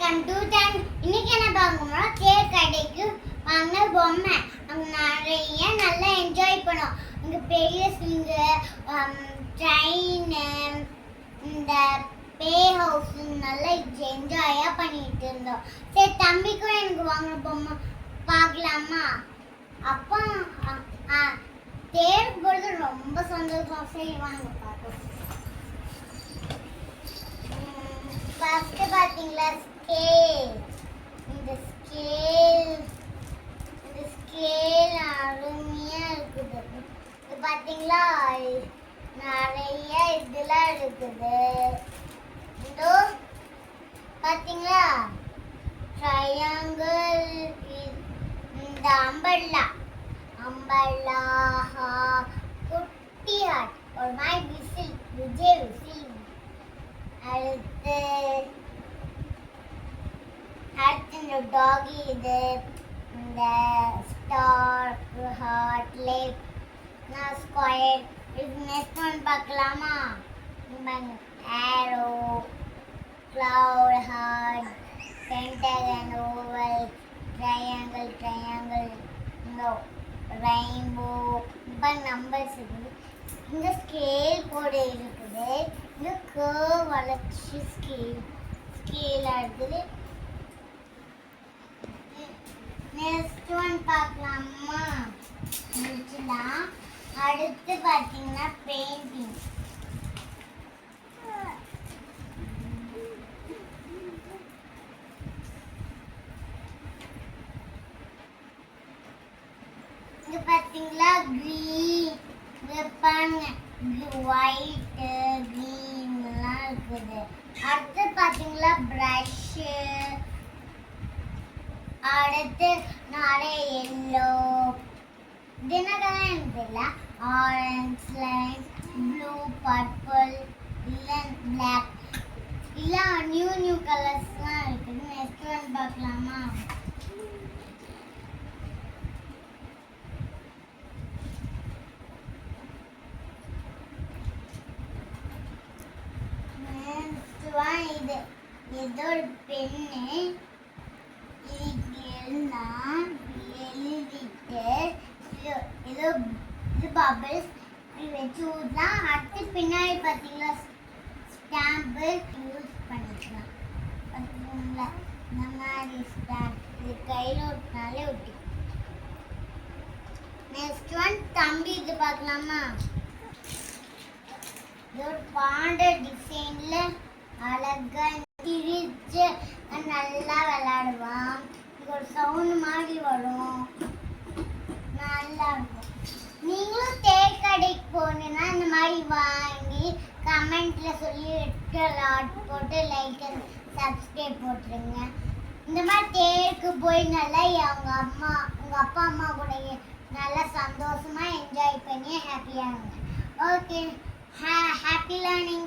Welcome to ton. இன்னைக்கு என்ன பார்க்கணும்னா தேர் கடைக்கு வாங்கின பொம்மை. அங்கே நிறைய நல்லா என்ஜாய் பண்ணோம். இங்கே பெரிய ஸ்விங்கு, ட்ரெயின், இந்த பே ஹவுஸ் நல்லா என்ஜாயாக பண்ணிட்டு இருந்தோம். சரி, தம்பிக்கும் எனக்கு வாங்கின பொம்மை பார்க்கலாமா? அப்போ தேர் போகிறது ரொம்ப சந்தோஷம். சரி வாங்க பார்க்கலாம். ஃபர்ஸ்ட் பாத்தீங்களா ஸ்கேல். இந்த ஸ்கேல் அருமையா இருக்குது. இது பாத்தீங்களா நிறைய இதெல்லாம் இருக்குது. இதோ பாத்தீங்களா ட்ரையாங்கிள், இந்த அம்பர்லா குட்டி ஹார்ட், ஒரு மாதிரி விசில், விஜய் விசில். அடுத்து இந்த டாகி, இது இந்த ஸ்டார், ஹார்ட், லேக், ஸ்கொயர். இது நெக்ஸ்ட் ஒன் பார்க்கலாமா? Arrow, cloud, heart, pentagon, oval, triangle, rainbow. இப்போ நம்பர்ஸ் இருக்குது. இந்த ஸ்கேல் போர்டு இருக்குது. இந்த கர்வ் வளர்ச்சி ஸ்கேல் இருக்குது. நெக்ஸ்ட் ஒன் பார்க்கலாமா? முடிச்சுலாம். அடுத்து பார்த்தீங்கன்னா பெயிண்டிங். இது பார்த்தீங்களா கிரீன், ஒயிட், கிரீன் எல்லாம் இருக்குது. அடுத்து பார்த்தீங்களா ப்ரஷ். அடுத்து நிறைய எல்லோ, தினகரன் எனக்கு தெரியல, ஆரஞ்ச் லைன், ப்ளூ, பர்பிள், இல்லை பிளாக், இல்லை நியூ கலர்ஸ்லாம் இருக்குது. நெக்ஸ்ட் ஒன் பார்க்கலாமா? இது ஏதோ ஒரு பெண்ணு எழுதிட்டு ஏதோ இது பபிள்ஸ் வச்சு ஊதலாம். அடுத்து பின்னாடி பார்த்தீங்களா ஸ்டாம்பு யூஸ் பண்ணிக்கலாம். பார்த்தீங்களா இந்த மாதிரி ஸ்டாம்ப், இது கையில் ஒட்டினாலே ஒட்டி. நெக்ஸ்ட் ஒன் தம்பி, இது பார்க்கலாமா? இது ஒரு பாண்ட டிசைன்ல அழகா திரிச்சு நல்லா விளையாடுவான். இது ஒரு சவுண்ட் மாதிரி வரும், நல்லா இருக்கும். நீங்களும் தேர் கடைக்கு போனீங்கன்னா இந்த மாதிரி வாங்கி கமெண்ட்ல சொல்லி போட்டு லைக் அண்ட் சப்ஸ்கிரைப் போட்டுருங்க. இந்த மாதிரி தேருக்கு போய் நல்லா உங்க அப்பா அம்மா கூட நல்லா சந்தோஷமா என்ஜாய் பண்ணி ஹாப்பியா இருங்க. Okay, happy learning.